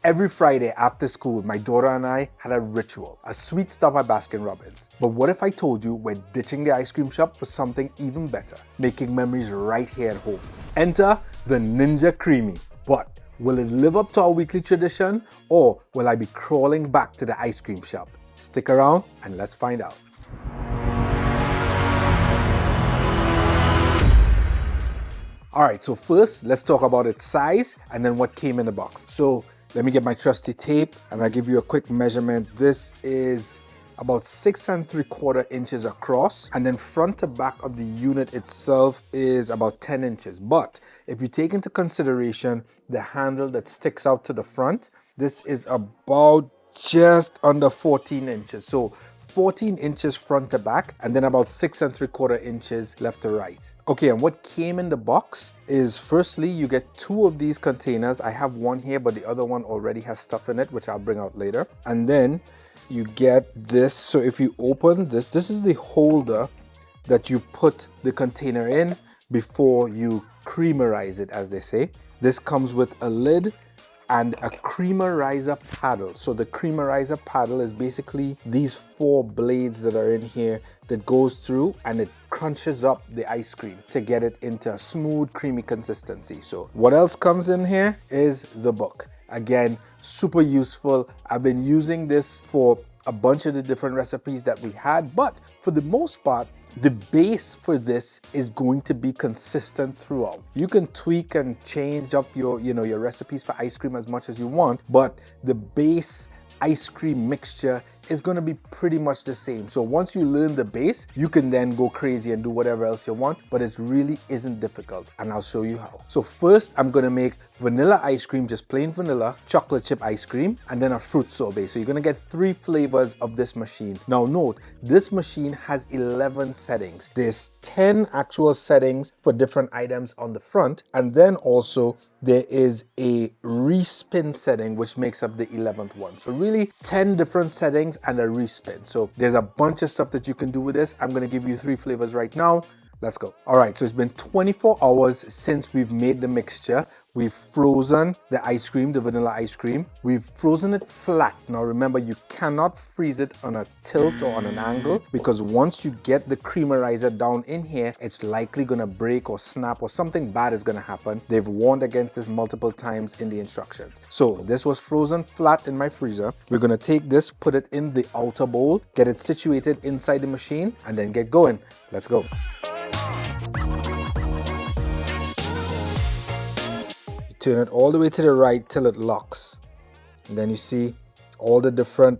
Every Friday after school, my daughter and I had a ritual, a sweet stop at Baskin-Robbins. But what if I told you we're ditching the ice cream shop for something even better, making memories right here at home? Enter the Ninja CREAMi. But will it live up to our weekly tradition, or will I be crawling back to the ice cream shop? Stick around and let's find out. All right, so first let's talk about its size and then what came in the box. So let me get my trusty tape and I'll give you a quick measurement. This is about 6 3/4 inches across, and then front to back of the unit itself is about 10 inches. But if you take into consideration the handle that sticks out to the front, this is about just under 14 inches. So 14 inches front to back, and then about 6 3/4 inches left to right. Okay, and what came in the box is, firstly, you get 2 of these containers. I have one here, but the other one already has stuff in it, which I'll bring out later. And then you get this. So if you open this, this is the holder that you put the container in before you creamerize it, as they say. This comes with a lid and a creamerizer paddle. So the creamerizer paddle is basically these 4 blades that are in here that goes through and it crunches up the ice cream to get it into a smooth, creamy consistency. So what else comes in here is the book. Again, super useful. I've been using this for a bunch of the different recipes that we had, but for the most part, the base for this is going to be consistent throughout. You can tweak and change up your recipes for ice cream as much as you want, but the base ice cream mixture is going to be pretty much the same. So once you learn the base, you can then go crazy and do whatever else you want, but it really isn't difficult, and I'll show you how. So first, I'm going to make vanilla ice cream, just plain vanilla, chocolate chip ice cream, and then a fruit sorbet. So you're going to get 3 flavors of this machine. Now note, this machine has 11 settings. There's 10 actual settings for different items on the front, and then also there is a respin setting which makes up the 11th one. So really 10 different settings and a respin. So there's a bunch of stuff that you can do with this. I'm going to give you 3 flavors right now. Let's go. All right, so it's been 24 hours since we've made the mixture. We've frozen the ice cream, the vanilla ice cream. We've frozen it flat. Now remember, you cannot freeze it on a tilt or on an angle, because once you get the creamerizer down in here, it's likely gonna break or snap or something bad is gonna happen. They've warned against this multiple times in the instructions. So this was frozen flat in my freezer. We're gonna take this, put it in the outer bowl, get it situated inside the machine, and then get going. Let's go. Turn it all the way to the right till it locks, and then you see all the different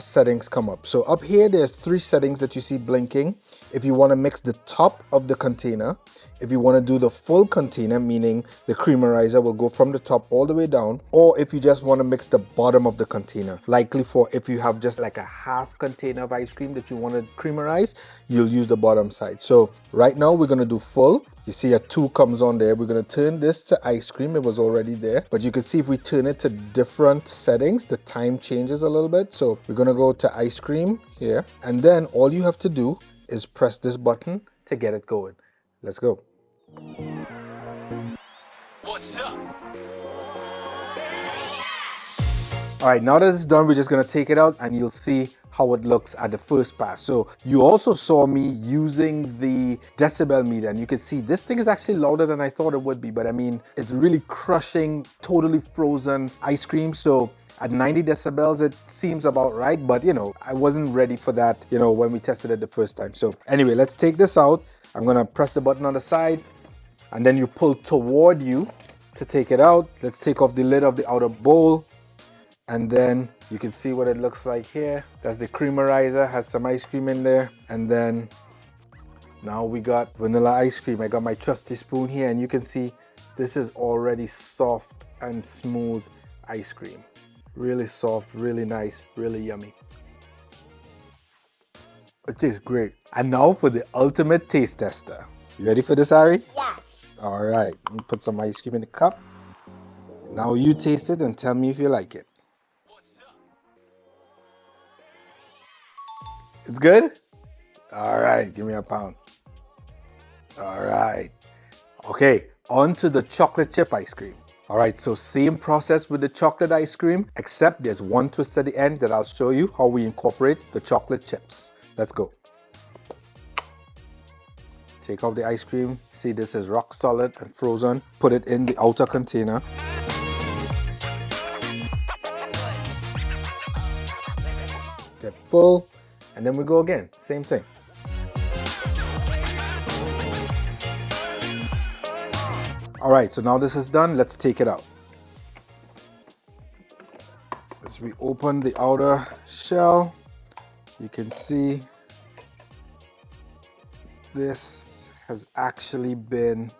settings come up. So up here there's 3 settings that you see blinking. If you want to mix the top of the container, if you want to do the full container, meaning the creamerizer will go from the top all the way down, or if you just want to mix the bottom of the container, likely for if you have just like a half container of ice cream that you want to creamerize, you'll use the bottom side. So right now we're going to do full. You see a 2 comes on there. We're going to turn this to ice cream. It was already there, but you can see if we turn it to different settings, the time changes a little bit. So we're going to go to ice cream here, and then all you have to do is press this button to get it going. Let's go. What's up? All right, now that it's done, we're just gonna take it out and you'll see how it looks at the first pass. So you also saw me using the decibel meter, and you can see this thing is actually louder than I thought it would be, but I mean, it's really crushing totally frozen ice cream. So at 90 decibels, it seems about right, but I wasn't ready for that, when we tested it the first time. So anyway, let's take this out. I'm gonna press the button on the side, and then you pull toward you to take it out. Let's take off the lid of the outer bowl, and then you can see what it looks like here. That's the creamerizer, has some ice cream in there, and then now we got vanilla ice cream. I got my trusty spoon here, and you can see this is already soft and smooth ice cream. Really soft, really nice, really yummy. It tastes great. And now for the ultimate taste tester. You ready for this, Ari? Yes. All right, let me put some ice cream in the cup. Now you taste it and tell me if you like it. It's good? All right, give me a pound. All right. Okay, on to the chocolate chip ice cream. All right, so same process with the chocolate ice cream, except there's one twist at the end that I'll show you how we incorporate the chocolate chips. Let's go. Take out the ice cream. See, this is rock solid and frozen. Put it in the outer container. Get full, and then we go again. Same thing. All right, so now this is done. Let's take it out. As we open the outer shell, you can see this has actually been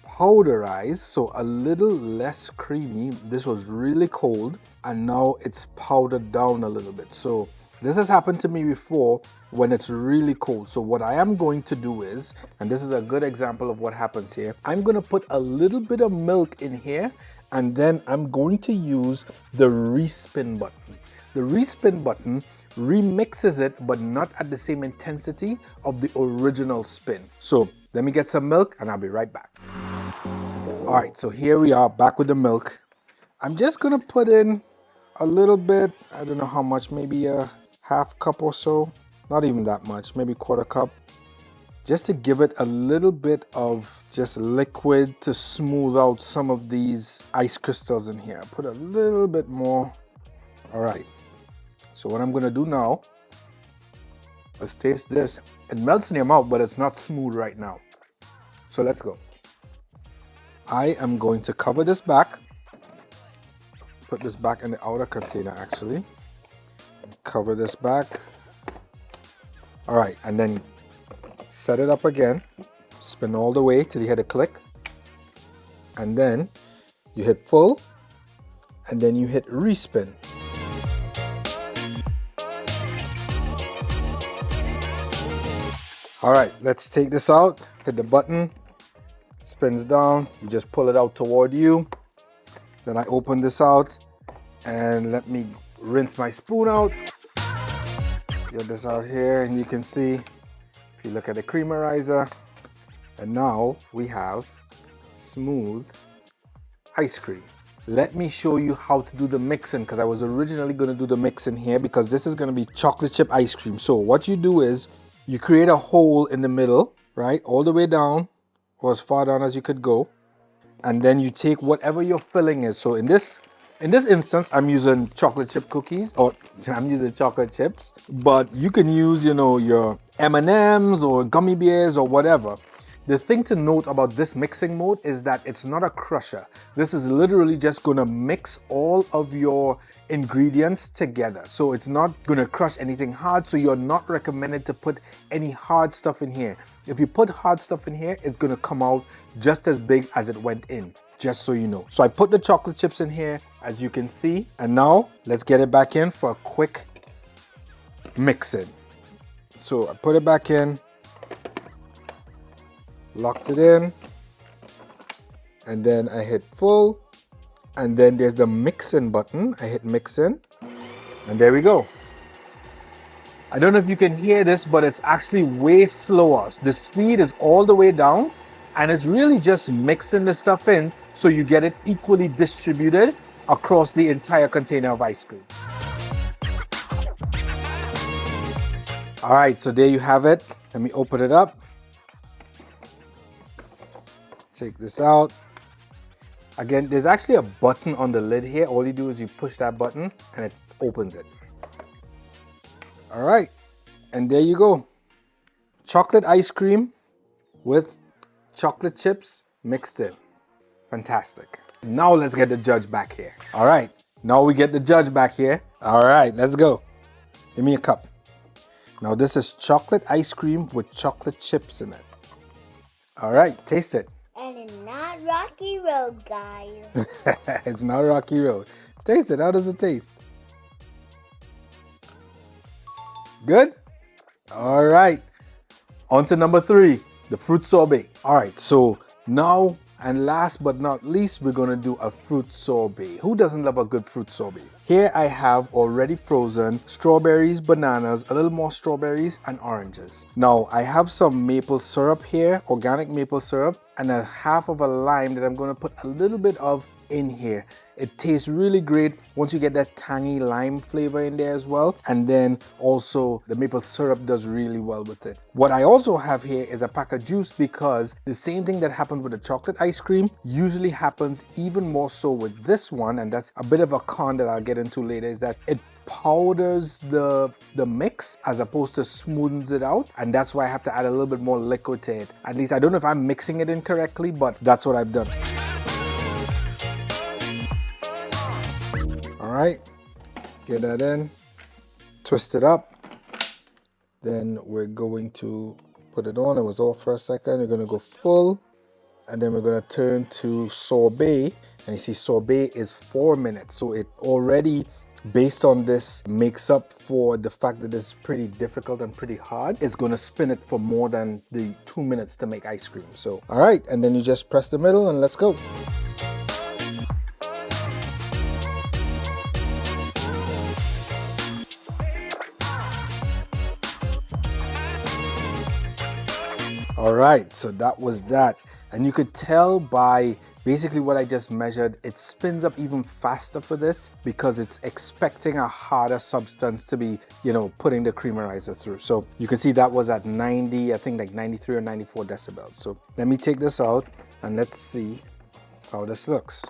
powderized, so a little less creamy. This was really cold, and now it's powdered down a little bit. So this has happened to me before when it's really cold. So what I am going to do is, and this is a good example of what happens here, I'm going to put a little bit of milk in here, and then I'm going to use the respin button. The respin button remixes it, but not at the same intensity of the original spin. So let me get some milk and I'll be right back. All right, so here we are back with the milk. I'm just gonna put in a little bit, I don't know how much, maybe a half cup or so. Not even that much, maybe quarter cup. Just to give it a little bit of just liquid to smooth out some of these ice crystals in here. Put a little bit more. All right, so what I'm gonna do now, let's taste this. It melts in your mouth, but it's not smooth right now. So let's go. I am going to cover this back. Put this back in the outer container actually. Cover this back. All right, and then set it up again. Spin all the way till you hit a click. And then you hit full, and then you hit respin. All right, let's take this out. Hit the button. It spins down. You just pull it out toward you. Then I open this out, and let me rinse my spoon out. Get this out here, and you can see, if you look at the creamerizer, and now we have smooth ice cream. Let me show you how to do the mixing, because I was originally going to do the mixing here, because this is going to be chocolate chip ice cream. So what you do is you create a hole in the middle, right, all the way down, or as far down as you could go, and then you take whatever your filling is. So in this instance, I'm using chocolate chip cookies, or I'm using chocolate chips, but you can use, you know, your M&Ms or gummy bears or whatever. The thing to note about this mixing mode is that it's not a crusher. This is literally just gonna mix all of your ingredients together. So it's not gonna crush anything hard, so you're not recommended to put any hard stuff in here. If you put hard stuff in here, it's gonna come out just as big as it went in, just so you know. So I put the chocolate chips in here, as you can see, and now let's get it back in for a quick mixing. So I put it back in, locked it in, and then I hit full, and then there's the mixin button. I hit mixin, and there we go. I don't know if you can hear this, but it's actually way slower. The speed is all the way down, and it's really just mixing the stuff in so you get it equally distributed across the entire container of ice cream. All right, so there you have it. Let me open it up. Take this out. Again, there's actually a button on the lid here. All you do is you push that button and it opens it. All right, and there you go. Chocolate ice cream with chocolate chips mixed in. Fantastic. Now let's get the judge back here. All right, now we get the judge back here. All right, let's go. Give me a cup. Now this is chocolate ice cream with chocolate chips in it. All right, taste it. And it's not rocky road, guys. It's not rocky road. Taste it. How does it taste? Good? All right. On to number 3, the fruit sorbet. All right, so now and last but not least, we're gonna do a fruit sorbet. Who doesn't love a good fruit sorbet? Here I have already frozen strawberries, bananas, a little more strawberries, and oranges. Now I have some maple syrup here, organic maple syrup, and a half of a lime that I'm gonna put a little bit of in here. It tastes really great once you get that tangy lime flavor in there as well. And then also the maple syrup does really well with it. What I also have here is a pack of juice, because the same thing that happened with the chocolate ice cream usually happens even more so with this one. And that's a bit of a con that I'll get into later, is that it powders the mix as opposed to smoothens it out, and that's why I have to add a little bit more liquid to it. At least I don't know if I'm mixing it incorrectly, but that's what I've done. All right, get that in, twist it up, then we're going to put it on. It was off for a second. We're going to go full, and then we're going to turn to sorbet, and you see sorbet is 4 minutes, so it already, based on this, makes up for the fact that it's pretty difficult and pretty hard. It's going to spin it for more than the 2 minutes to make ice cream. So all right, and then you just press the middle and let's go. All right, so that was that, and you could tell by basically what I just measured, it spins up even faster for this because it's expecting a harder substance to be, you know, putting the creamerizer through. So you can see that was at 90, I think like 93 or 94 decibels. So let me take this out and let's see how this looks.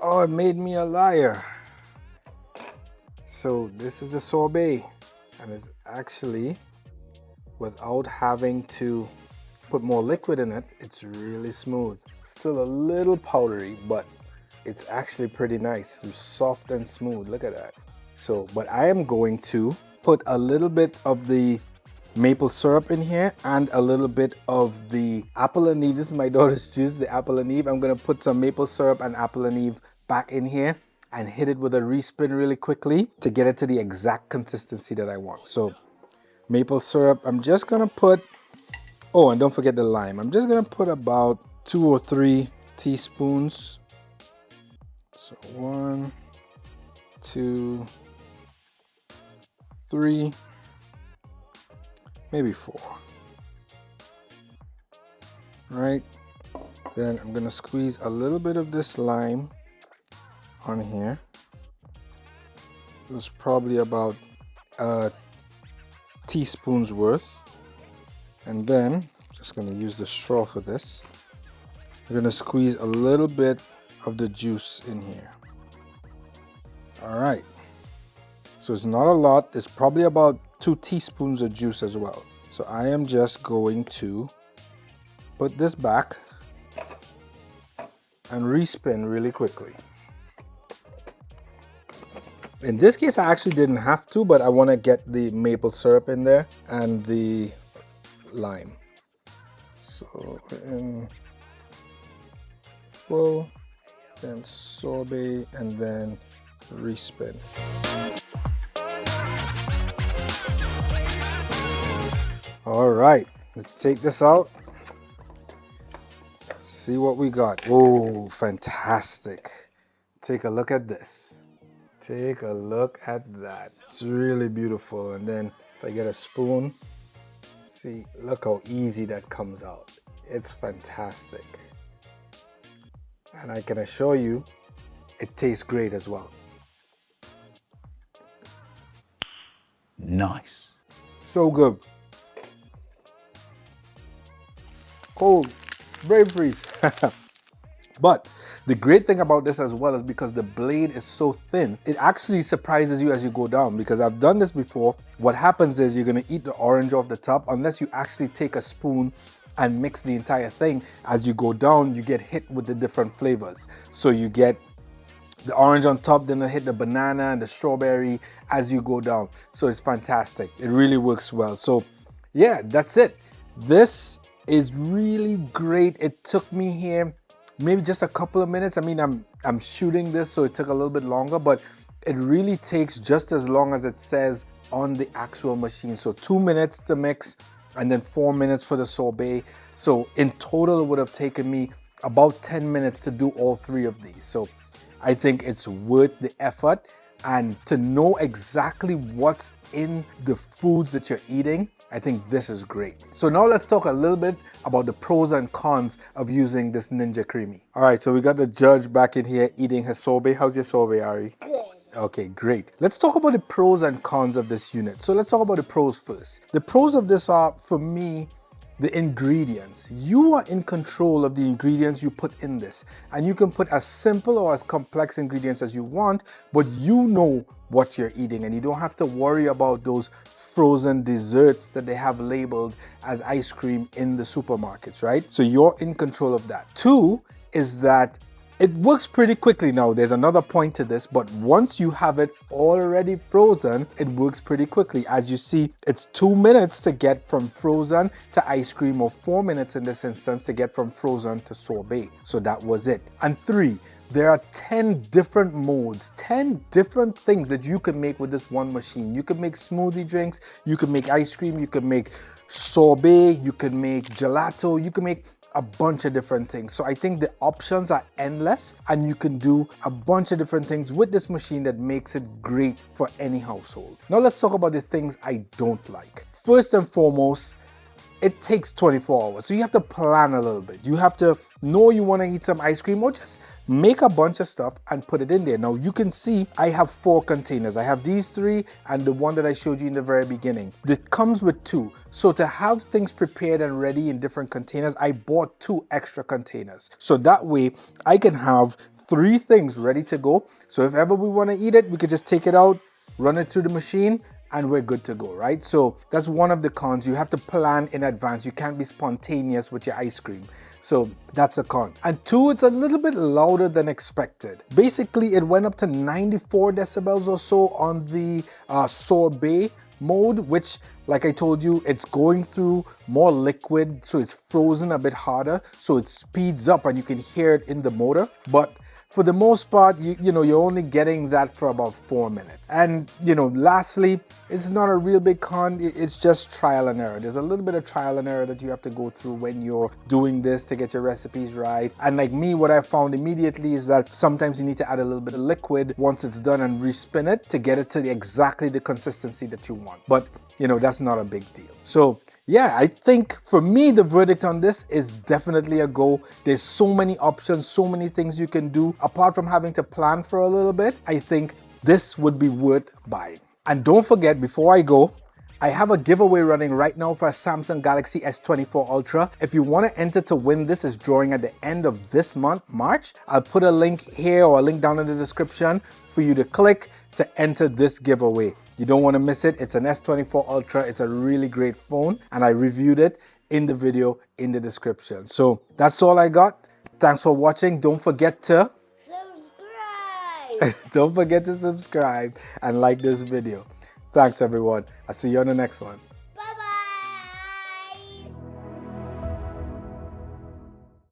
Oh, it made me a liar. So this is the sorbet, and it's actually, without having to put more liquid in it, it's really smooth. Still a little powdery, but it's actually pretty nice. It's soft and smooth. Look at that. So, but I am going to put a little bit of the maple syrup in here and a little bit of the apple and eve. This is my daughter's juice, the apple and eve. I'm gonna put some maple syrup and apple and eve back in here and hit it with a respin really quickly to get it to the exact consistency that I want. So maple syrup, I'm just gonna put, oh, and don't forget the lime. I'm just gonna put about 2 or 3 teaspoons. So 1, 2, 3, maybe 4. Right? Then I'm gonna squeeze a little bit of this lime on here. This is probably about a teaspoon's worth. And then I'm just going to use the straw for this. We're going to squeeze a little bit of the juice in here. All right. So it's not a lot. It's probably about 2 teaspoons of juice as well. So I am just going to put this back and respin really quickly. In this case, I actually didn't have to, but I want to get the maple syrup in there and the lime. So in full, then sorbet, and then respin. All right, let's take this out. Let's see what we got. Oh, fantastic. Take a look at this. Take a look at that. It's really beautiful. And then if I get a spoon, see, look how easy that comes out. It's fantastic. And I can assure you, it tastes great as well. Nice. So good. Cold, brave freeze. But the great thing about this as well is because the blade is so thin, it actually surprises you as you go down, because I've done this before. What happens is you're gonna eat the orange off the top unless you actually take a spoon and mix the entire thing. As you go down, you get hit with the different flavors. So you get the orange on top, then I hit the banana and the strawberry as you go down. So it's fantastic. It really works well. So yeah, that's it. This is really great. It took me here maybe just a couple of minutes. I mean, I'm shooting this, so it took a little bit longer, but it really takes just as long as it says on the actual machine. So 2 minutes to mix and then 4 minutes for the sorbet. So in total, it would have taken me about 10 minutes to do all 3 of these. So I think it's worth the effort, and to know exactly what's in the foods that you're eating I think this is great. So now let's talk a little bit about the pros and cons of using this Ninja CREAMi. All right, so we got the judge back in here eating his sorbet. How's your sorbet, Ari? Good. Okay, great. Let's talk about the pros and cons of this unit. So let's talk about the pros first. The pros of this are, for me, the ingredients. You are in control of the ingredients you put in this, and you can put as simple or as complex ingredients as you want, but you know what you're eating, and you don't have to worry about those frozen desserts that they have labeled as ice cream in the supermarkets, right? So you're in control of that. Two is that it works pretty quickly. Now, there's another point to this, but once you have it already frozen, it works pretty quickly. As you see, it's 2 minutes to get from frozen to ice cream, or 4 minutes in this instance to get from frozen to sorbet. So that was it. And three, there are 10 different modes, 10 different things that you can make with this one machine. You can make smoothie drinks, you can make ice cream, you can make sorbet, you can make gelato, you can make a bunch of different things. So I think the options are endless, and you can do a bunch of different things with this machine that makes it great for any household. Now let's talk about the things I don't like. First and foremost, it takes 24 hours. So you have to plan a little bit. You have to know you want to eat some ice cream, or just make a bunch of stuff and put it in there. Now you can see I have 4 containers. I have these 3 and the one that I showed you in the very beginning. It comes with 2. So to have things prepared and ready in different containers, I bought 2 extra containers. So that way I can have 3 things ready to go. So if ever we want to eat it, we could just take it out, run it through the machine, and we're good to go, right? So that's one of the cons. You have to plan in advance. You can't be spontaneous with your ice cream. So that's a con. And 2, it's a little bit louder than expected. Basically, it went up to 94 decibels or so on the sorbet mode, which, like I told you, it's going through more liquid, so it's frozen a bit harder, so it speeds up and you can hear it in the motor. But for the most part, you know, you're only getting that for about 4 minutes. And, you know, lastly, it's not a real big con. It's just trial and error. There's a little bit of trial and error that you have to go through when you're doing this to get your recipes right. And like me, what I found immediately is that sometimes you need to add a little bit of liquid once it's done and respin it to get it to exactly the consistency that you want. But, you know, that's not a big deal. So yeah, I think for me, the verdict on this is definitely a go. There's so many options, so many things you can do. Apart from having to plan for a little bit, I think this would be worth buying. And don't forget, before I go, I have a giveaway running right now for a Samsung Galaxy S24 Ultra. If you want to enter to win, this is drawing at the end of this month, March. I'll put a link here or a link down in the description for you to click to enter this giveaway. You don't want to miss it. It's an S24 Ultra. It's a really great phone, and I reviewed it in the video in the description. So that's all I got. Thanks for watching. Don't forget to Subscribe. don't forget to subscribe and like this video. Thanks everyone. I'll see you on the next one.